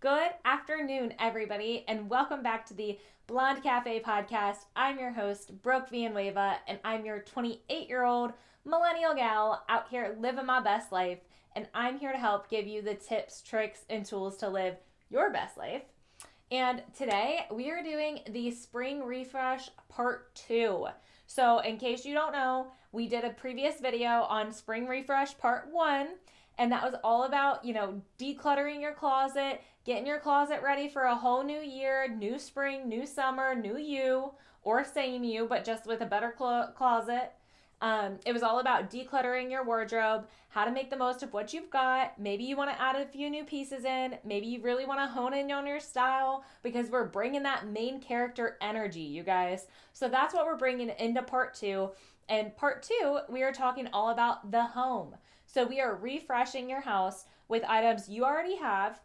Good afternoon, everybody, and welcome back to the Blonde Cafe podcast. I'm your host, Brooke Villanueva, and I'm your 28-year-old millennial gal out here living my best life, and I'm here to help give you the tips, tricks, and tools to live your best life. And today we are doing the spring refresh part 2. So, in case you don't know, we did a previous video on spring refresh part 1, and that was all about, decluttering your closet, getting your closet ready for a whole new year, new spring, new summer, new you, or same you, but just with a better closet. It was all about decluttering your wardrobe, how to make the most of what you've got. Maybe you want to add a few new pieces in. Maybe you really want to hone in on your style because we're bringing that main character energy, you guys. So that's what we're bringing into part 2. And part 2, we are talking all about the home. So we are refreshing your house with items you already have,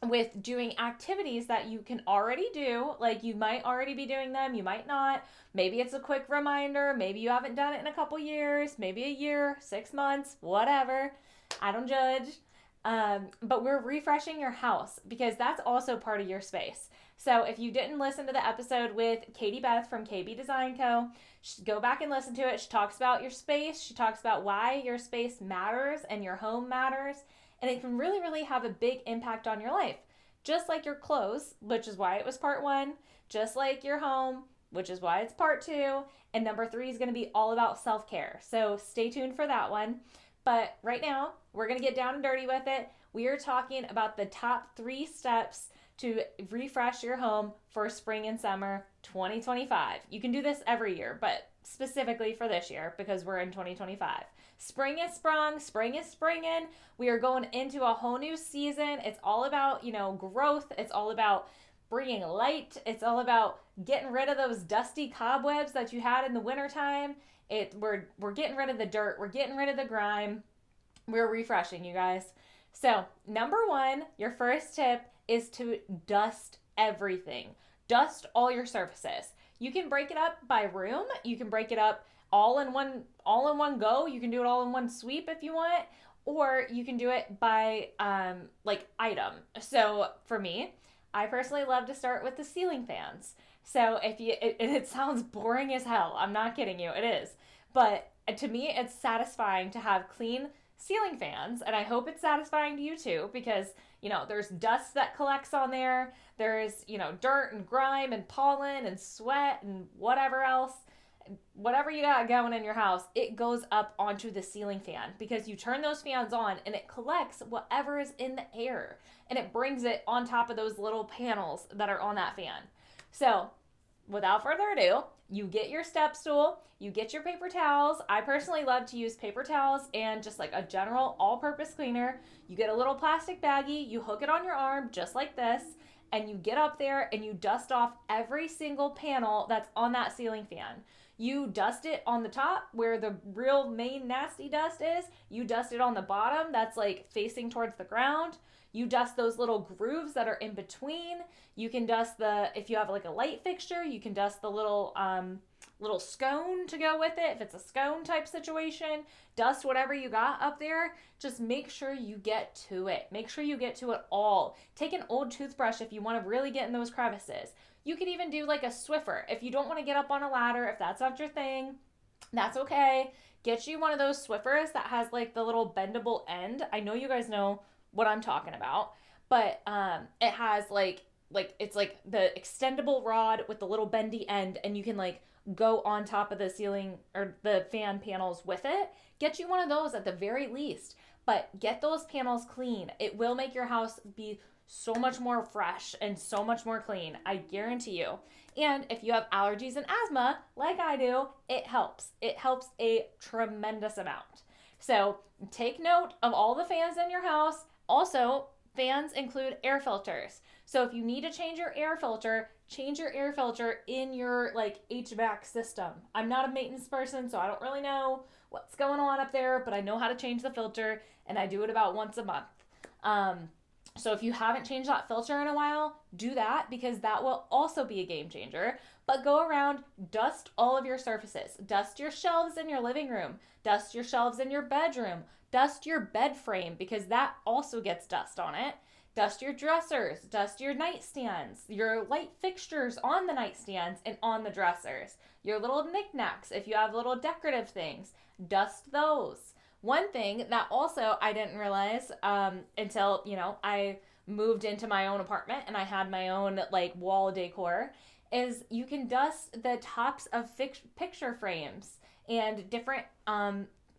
with doing activities that you can already do. Like, you might already be doing them, you might not. Maybe it's a quick reminder, maybe you haven't done it in a couple years, maybe a year, 6 months, whatever. I don't judge. But we're refreshing your house because that's also part of your space. So if you didn't listen to the episode with Katie Beth from KB Design Co., go back and listen to it. She talks about your space. She talks about why your space matters and your home matters. And it can really, really have a big impact on your life. Just like your clothes, which is why it was part 1. Just like your home, which is why it's part 2. And number 3 is going to be all about self-care. So stay tuned for that one. But right now, we're going to get down and dirty with it. We are talking about the top 3 steps to refresh your home for spring and summer 2025. You can do this every year, but specifically for this year because we're in 2025. Spring is sprung, spring is springing. We are going into a whole new season. It's all about, growth. It's all about bringing light. It's all about getting rid of those dusty cobwebs that you had in the wintertime. We're getting rid of the dirt. We're getting rid of the grime. We're refreshing, you guys. So, number 1, your first tip is to dust everything. Dust all your surfaces. You can break it up by room. You can break it up all in one go. You can do it all in one sweep if you want, or you can do it by item. So, for me, I personally love to start with the ceiling fans. So it sounds boring as hell. I'm not kidding you. It is. But to me, it's satisfying to have clean ceiling fans. And I hope it's satisfying to you too, because, there's dust that collects on there. There's, dirt and grime and pollen and sweat and whatever else. Whatever you got going in your house, it goes up onto the ceiling fan because you turn those fans on and it collects whatever is in the air and it brings it on top of those little panels that are on that fan. So, without further ado, you get your step stool, you get your paper towels. I personally love to use paper towels and just like a general all-purpose cleaner. You get a little plastic baggie, you hook it on your arm just like this, and you get up there and you dust off every single panel that's on that ceiling fan. You dust it on the top where the real main nasty dust is. You dust it on the bottom that's like facing towards the ground. You dust those little grooves that are in between. You can dust if you have like a light fixture, you can dust the little scone to go with it. If it's a scone type situation, dust whatever you got up there. Just make sure you get to it. Make sure you get to it all. Take an old toothbrush if you want to really get in those crevices. You could even do like a Swiffer. If you don't want to get up on a ladder, if that's not your thing, that's okay. Get you one of those Swiffers that has like the little bendable end. I know you guys know what I'm talking about, but it has it's like the extendable rod with the little bendy end, and you can like go on top of the ceiling or the fan panels with it. Get you one of those at the very least, but get those panels clean. It will make your house be so much more fresh and so much more clean, I guarantee you. And if you have allergies and asthma, like I do, it helps. It helps a tremendous amount. So take note of all the fans in your house. Also, fans include air filters. So if you need to change your air filter in your HVAC system. I'm not a maintenance person, so I don't really know what's going on up there, but I know how to change the filter, and I do it about once a month. So if you haven't changed that filter in a while, do that because that will also be a game changer. But go around, dust all of your surfaces. Dust your shelves in your living room. Dust your shelves in your bedroom. Dust your bed frame because that also gets dust on it. Dust your dressers, dust your nightstands, your light fixtures on the nightstands and on the dressers, your little knickknacks, if you have little decorative things, dust those. One thing that also I didn't realize until, I moved into my own apartment and I had my own like wall decor is you can dust the tops of picture frames and different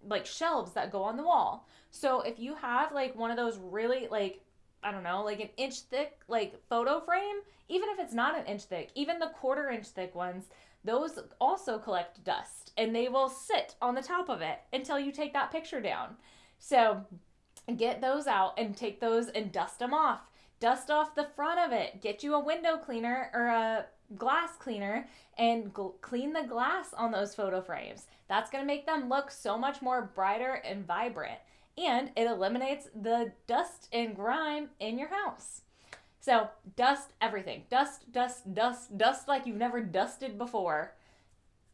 like shelves that go on the wall. So if you have like one of those really like, I don't know, like an inch thick like photo frame, even if it's not an inch thick, even the 1/4 inch thick ones, those also collect dust and they will sit on the top of it until you take that picture down. So get those out and take those and dust them off. Dust off the front of it. Get you a window cleaner or a glass cleaner and clean the glass on those photo frames. That's going to make them look so much more brighter and vibrant. And it eliminates the dust and grime in your house. So dust everything. Dust, dust, dust, dust like you've never dusted before.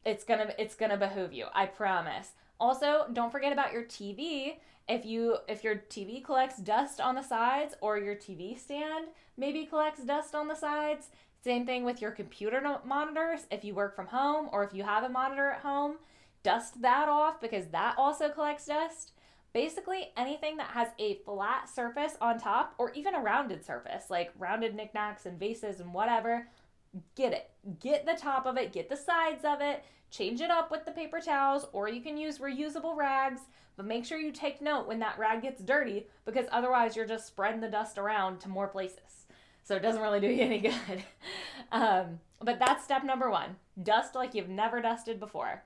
It's gonna behoove you, I promise. Also, don't forget about your TV. If your TV collects dust on the sides or your TV stand maybe collects dust on the sides, same thing with your computer monitors. If you work from home or if you have a monitor at home, dust that off because that also collects dust. Basically, anything that has a flat surface on top or even a rounded surface, like rounded knickknacks and vases and whatever, get it. Get the top of it, get the sides of it, change it up with the paper towels, or you can use reusable rags, but make sure you take note when that rag gets dirty because otherwise you're just spreading the dust around to more places. So it doesn't really do you any good. But that's step number 1. Dust like you've never dusted before.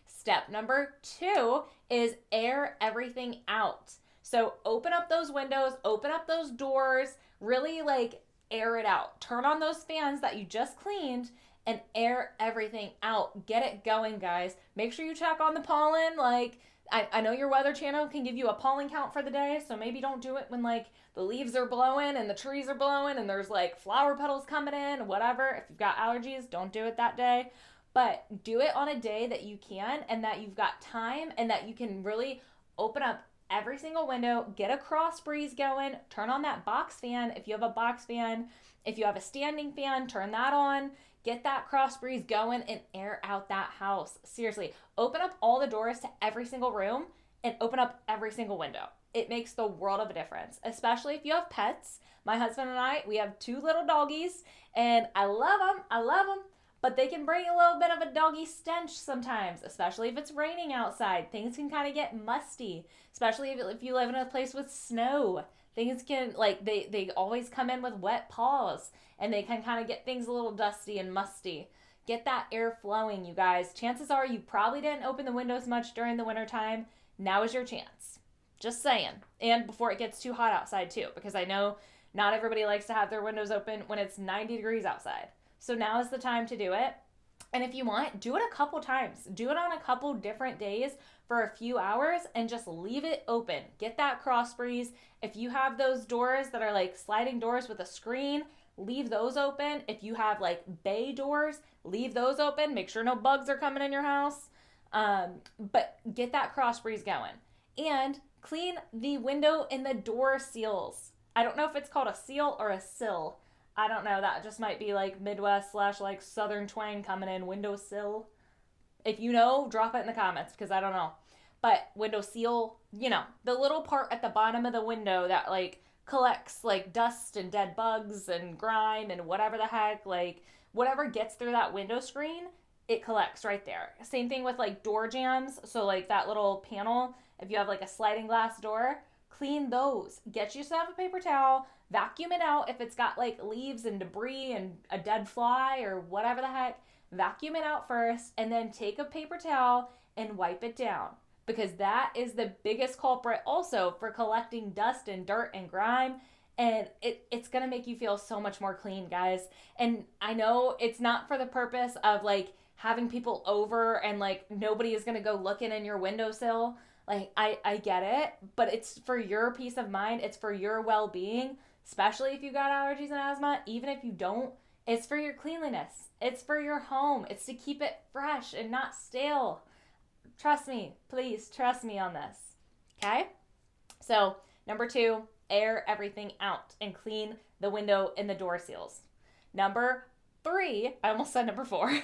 Step number 2 is air everything out. So open up those windows, open up those doors, really like air it out. Turn on those fans that you just cleaned and air everything out. Get it going, guys. Make sure you check on the pollen. Like, I know your weather channel can give you a pollen count for the day, so maybe don't do it when like the leaves are blowing and the trees are blowing and there's like flower petals coming in or whatever. If you've got allergies, don't do it that day. But do it on a day that you can and that you've got time and that you can really open up every single window, get a cross breeze going, turn on that box fan if you have a box fan. If you have a standing fan, turn that on. Get that cross breeze going and air out that house. Seriously, open up all the doors to every single room and open up every single window. It makes the world of a difference, especially if you have pets. My husband and I, we have 2 little doggies and I love them. But they can bring a little bit of a doggy stench sometimes, especially if it's raining outside. Things can kind of get musty, especially if you live in a place with snow. Things can, like, they always come in with wet paws, and they can kind of get things a little dusty and musty. Get that air flowing, you guys. Chances are you probably didn't open the windows much during the wintertime. Now is your chance. Just saying. And before it gets too hot outside, too, because I know not everybody likes to have their windows open when it's 90 degrees outside. So now is the time to do it. And if you want, do it a couple times. Do it on a couple different days for a few hours and just leave it open. Get that cross breeze. If you have those doors that are like sliding doors with a screen, leave those open. If you have like bay doors, leave those open. Make sure no bugs are coming in your house. But get that cross breeze going. And clean the window and the door seals. I don't know if it's called a seal or a sill. I don't know. That just might be like Midwest / like Southern twang coming in. Windowsill. If you know, drop it in the comments because I don't know. But window seal, the little part at the bottom of the window that like collects like dust and dead bugs and grime and whatever the heck, like whatever gets through that window screen, it collects right there. Same thing with like door jambs. So like that little panel, if you have like a sliding glass door, clean those. Get yourself a paper towel. Vacuum it out if it's got like leaves and debris and a dead fly or whatever the heck. Vacuum it out first and then take a paper towel and wipe it down because that is the biggest culprit also for collecting dust and dirt and grime. And it's going to make you feel so much more clean, guys. And I know it's not for the purpose of like having people over and like nobody is going to go looking in your windowsill. Like, I get it, but it's for your peace of mind. It's for your well-being, especially if you got allergies and asthma. Even if you don't, it's for your cleanliness. It's for your home. It's to keep it fresh and not stale. Trust me. Please trust me on this. Okay? So, number 2, air everything out and clean the window and the door seals. Number 3, I almost said number 4.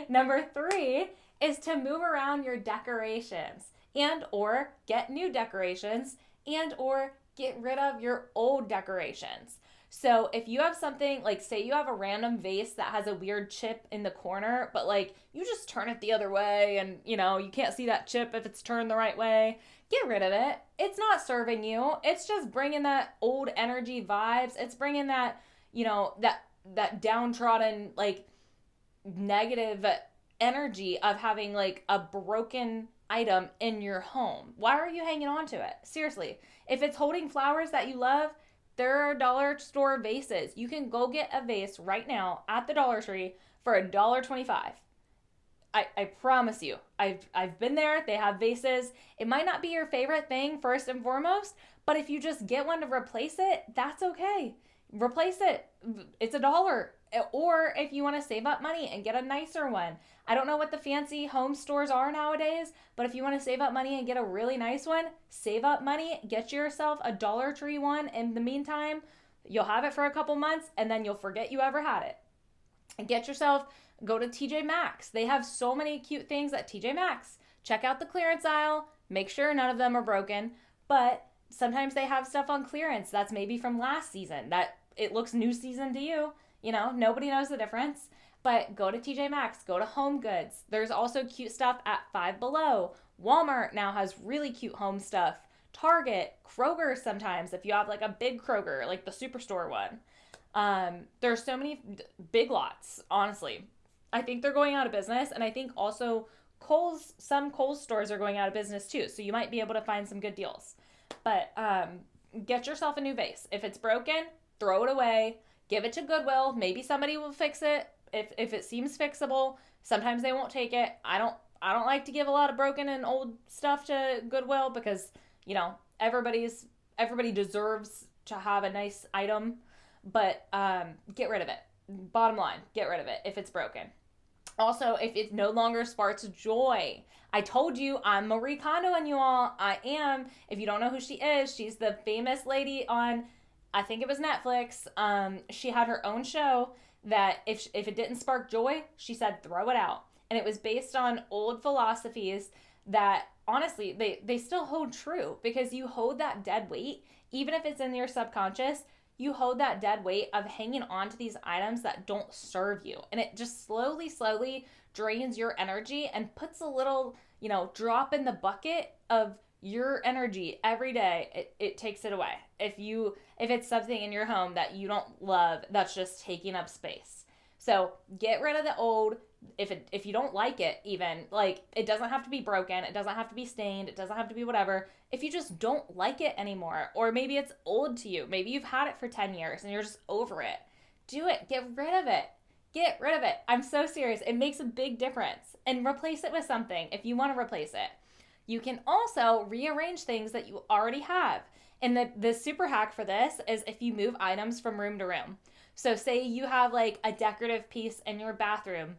Number 3 is to move around your decorations and or get new decorations and or get rid of your old decorations. So if you have something, like say you have a random vase that has a weird chip in the corner, but like you just turn it the other way and you can't see that chip if it's turned the right way, get rid of it. It's not serving you. It's just bringing that old energy vibes. It's bringing that, that downtrodden, like negative energy of having like a broken item in your home. Why are you hanging on to it? Seriously. If it's holding flowers that you love, there are dollar store vases. You can go get a vase right now at the Dollar Tree for $1.25. I promise you. I've been there. They have vases. It might not be your favorite thing first and foremost, but if you just get one to replace it, that's okay. Replace it. It's $1. Or if you want to save up money and get a nicer one. I don't know what the fancy home stores are nowadays, but if you want to save up money and get a really nice one, save up money, get yourself a Dollar Tree one. In the meantime, you'll have it for a couple months and then you'll forget you ever had it. And go to TJ Maxx. They have so many cute things at TJ Maxx. Check out the clearance aisle. Make sure none of them are broken, but sometimes they have stuff on clearance that's maybe from last season that it looks new season to you. Nobody knows the difference. But go to TJ Maxx, go to Home Goods. There's also cute stuff at Five Below. Walmart now has really cute home stuff. Target, Kroger sometimes, if you have like a big Kroger, like the Superstore one. There's so many Big Lots, honestly. I think they're going out of business, and I think also some Kohl's stores are going out of business too, so you might be able to find some good deals. But get yourself a new vase. If it's broken, throw it away. Give it to Goodwill. Maybe somebody will fix it. If it seems fixable, sometimes they won't take it. I don't like to give a lot of broken and old stuff to Goodwill because, everybody deserves to have a nice item, but get rid of it. Bottom line, get rid of it if it's broken. Also, if it no longer sparks joy. I told you I'm Marie Kondo and you all. I am. If you don't know who she is, she's the famous lady on, I think it was Netflix. She had her own show that if it didn't spark joy, she said throw it out. And it was based on old philosophies that honestly, they still hold true because you hold that dead weight, even if it's in your subconscious, you hold that dead weight of hanging on to these items that don't serve you. And it just slowly drains your energy and puts a little, drop in the bucket of your energy every day. It takes it away. If it's something in your home that you don't love, that's just taking up space. So get rid of the old. If you don't like it, even like it doesn't have to be broken, it doesn't have to be stained, it doesn't have to be whatever. If you just don't like it anymore, or maybe it's old to you, maybe you've had it for 10 years and you're just over it, do it. Get rid of it. Get rid of it. I'm so serious. It makes a big difference. And replace it with something if you want to replace it. You can also rearrange things that you already have. And the super hack for this is if you move items from room to room. So say you have like a decorative piece in your bathroom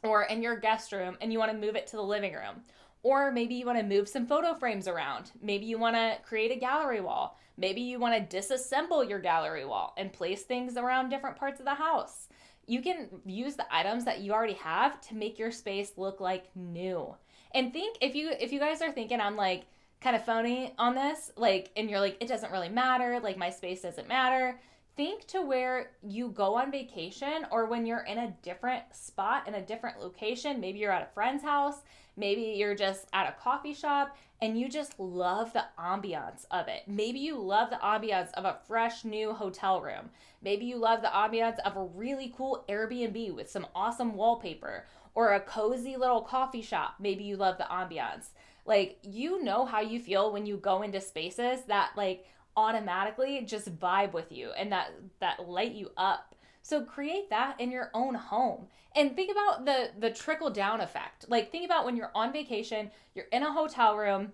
or in your guest room and you want to move it to the living room. Or maybe you want to move some photo frames around. Maybe you want to create a gallery wall. Maybe you want to disassemble your gallery wall and place things around different parts of the house. You can use the items that you already have to make your space look like new. And think if you guys are thinking I'm like kind of phony on this, like, and you're like, it doesn't really matter, like my space doesn't matter. Think to where you go on vacation or when you're in a different spot, in a different location. Maybe you're at a friend's house. Maybe you're just at a coffee shop and you just love the ambiance of it. Maybe you love the ambiance of a fresh new hotel room. Maybe you love the ambiance of a really cool Airbnb with some awesome wallpaper or a cozy little coffee shop. Maybe you love the ambiance. Like, you know how you feel when you go into spaces that like automatically just vibe with you and that light you up. So create that in your own home. And think about the trickle down effect. Like, think about when you're on vacation, you're in a hotel room,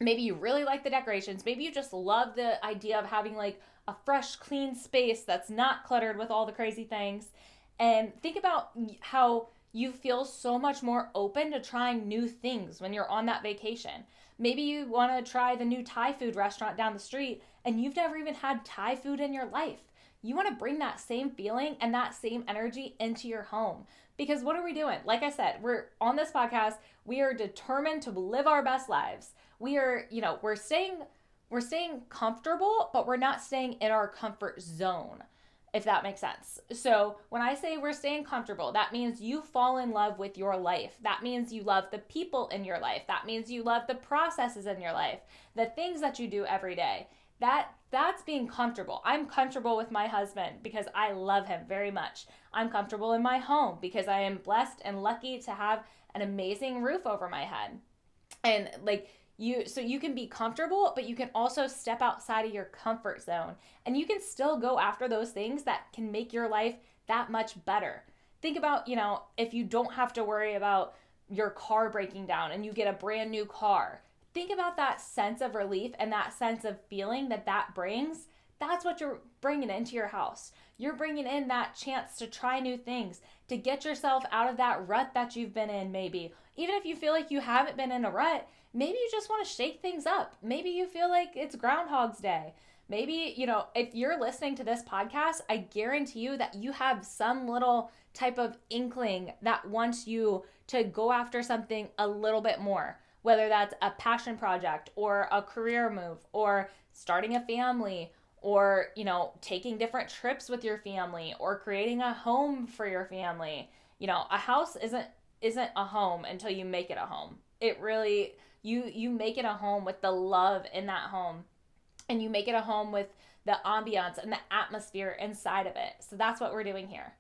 maybe you really like the decorations, maybe you just love the idea of having like a fresh, clean space that's not cluttered with all the crazy things. And think about how you feel so much more open to trying new things when you're on that vacation. Maybe you want to try the new Thai food restaurant down the street and you've never even had Thai food in your life. You want to bring that same feeling and that same energy into your home. Because what are we doing? Like I said, we're on this podcast, we are determined to live our best lives. We are, we're staying comfortable, but we're not staying in our comfort zone, if that makes sense. So when I say we're staying comfortable, that means you fall in love with your life. That means you love the people in your life. That means you love the processes in your life, the things that you do every day. That's being comfortable. I'm comfortable with my husband because I love him very much. I'm comfortable in my home because I am blessed and lucky to have an amazing roof over my head. And so you can be comfortable, but you can also step outside of your comfort zone, and you can still go after those things that can make your life that much better. Think about, if you don't have to worry about your car breaking down and you get a brand new car. Think about that sense of relief and that sense of feeling that brings. That's what you're bringing into your house. You're bringing in that chance to try new things, to get yourself out of that rut that you've been in maybe. Even if you feel like you haven't been in a rut, maybe you just want to shake things up. Maybe you feel like it's Groundhog's Day. Maybe, if you're listening to this podcast, I guarantee you that you have some little type of inkling that wants you to go after something a little bit more. Whether that's a passion project or a career move or starting a family or, taking different trips with your family or creating a home for your family. A house isn't a home until you make it a home. It really, you make it a home with the love in that home, and you make it a home with the ambiance and the atmosphere inside of it. So that's what we're doing here.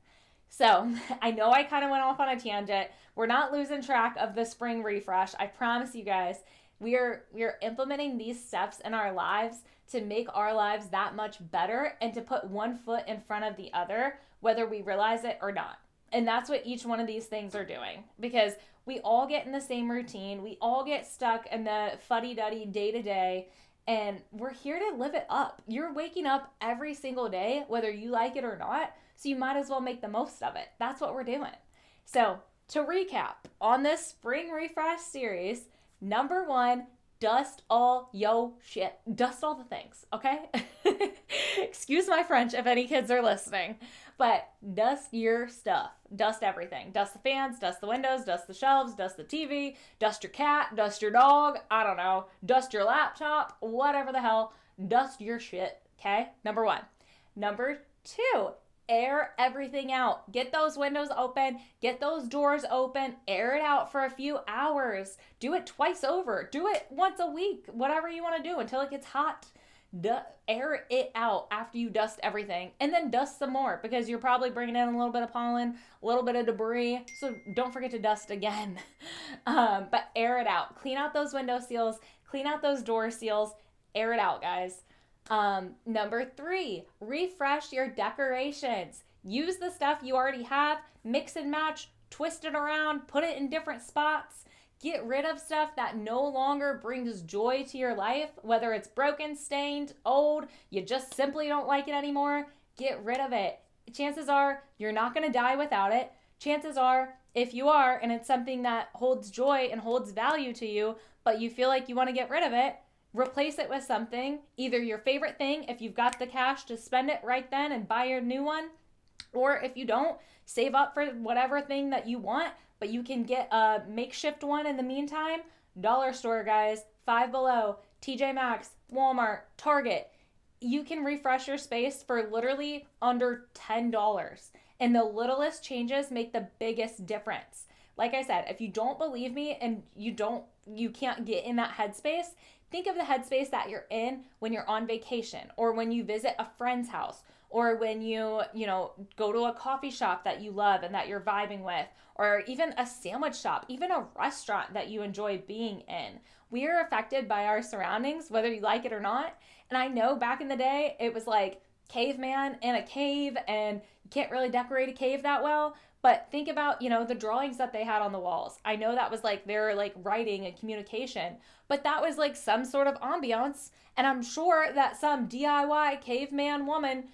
So I know I kind of went off on a tangent. We're not losing track of the spring refresh. I promise you guys, we are implementing these steps in our lives to make our lives that much better and to put one foot in front of the other, whether we realize it or not. And that's what each one of these things are doing, because we all get in the same routine. We all get stuck in the fuddy-duddy day-to-day, and we're here to live it up. You're waking up every single day, whether you like it or not, so you might as well make the most of it. That's what we're doing. So to recap, on this spring refresh series, number 1, dust all yo shit. Dust all the things, okay? Excuse my French if any kids are listening, but dust your stuff. Dust everything. Dust the fans, dust the windows, dust the shelves, dust the TV, dust your cat, dust your dog, I don't know, dust your laptop, whatever the hell. Dust your shit, okay? Number 1. Number 2, air everything out. Get those windows open. Get those doors open. Air it out for a few hours. Do it twice over. Do it once a week. Whatever you want to do until it gets hot. Air it out after you dust everything. And then dust some more, because you're probably bringing in a little bit of pollen, a little bit of debris. So don't forget to dust again. But air it out. Clean out those window seals. Clean out those door seals. Air it out, guys. Number 3, refresh your decorations. Use the stuff you already have, mix and match, twist it around, put it in different spots. Get rid of stuff that no longer brings joy to your life, whether it's broken, stained, old, you just simply don't like it anymore. Get rid of it. Chances are you're not going to die without it. Chances are, if you are, and it's something that holds joy and holds value to you, but you feel like you want to get rid of it, replace it with something, either your favorite thing, if you've got the cash to spend it right then and buy your new one, or if you don't, save up for whatever thing that you want, but you can get a makeshift one in the meantime. Dollar store, guys, Five Below, TJ Maxx, Walmart, Target. You can refresh your space for literally under $10. And the littlest changes make the biggest difference. Like I said, if you don't believe me and you can't get in that headspace, think of the headspace that you're in when you're on vacation, or when you visit a friend's house, or when you go to a coffee shop that you love and that you're vibing with, or even a sandwich shop, even a restaurant that you enjoy being in. We are affected by our surroundings, whether you like it or not. And I know back in the day, it was like caveman in a cave, and you can't really decorate a cave that well. But think about, the drawings that they had on the walls. I know that was like their writing and communication, but that was like some sort of ambiance. And I'm sure that some DIY caveman woman,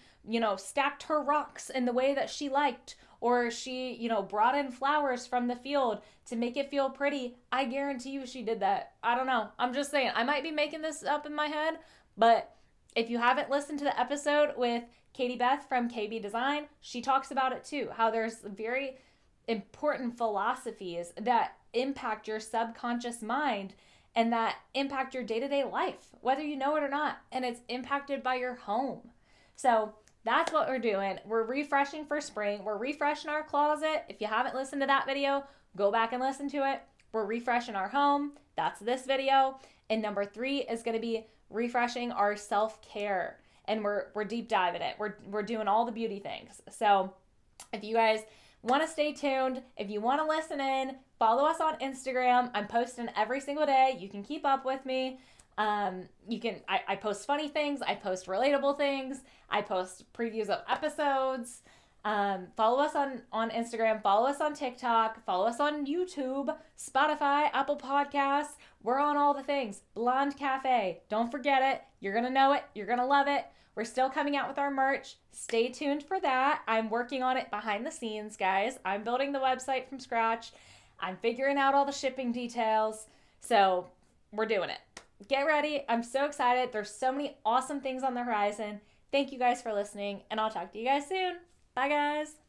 stacked her rocks in the way that she liked, or she, brought in flowers from the field to make it feel pretty. I guarantee you she did that. I don't know. I'm just saying, I might be making this up in my head, but If you haven't listened to the episode with Katie Beth from KB Design, she talks about it too, how there's very important philosophies that impact your subconscious mind and that impact your day-to-day life, whether you know it or not, and it's impacted by your home. So that's what we're doing. We're refreshing for spring. We're refreshing our closet. If you haven't listened to that video, go back and listen to it. We're refreshing our home. That's this video. And number 3 is going to be refreshing our self-care. And we're deep diving it. We're doing all the beauty things. So if you guys want to stay tuned, if you want to listen in, follow us on Instagram. I'm posting every single day. You can keep up with me. I post funny things. I post relatable things. I post previews of episodes. Follow us on Instagram. Follow us on TikTok. Follow us on YouTube, Spotify, Apple Podcasts. We're on all the things. Blonde Cafe. Don't forget it. You're going to know it. You're going to love it. We're still coming out with our merch. Stay tuned for that. I'm working on it behind the scenes, guys. I'm building the website from scratch. I'm figuring out all the shipping details. So we're doing it. Get ready. I'm so excited. There's so many awesome things on the horizon. Thank you guys for listening, and I'll talk to you guys soon. Bye, guys.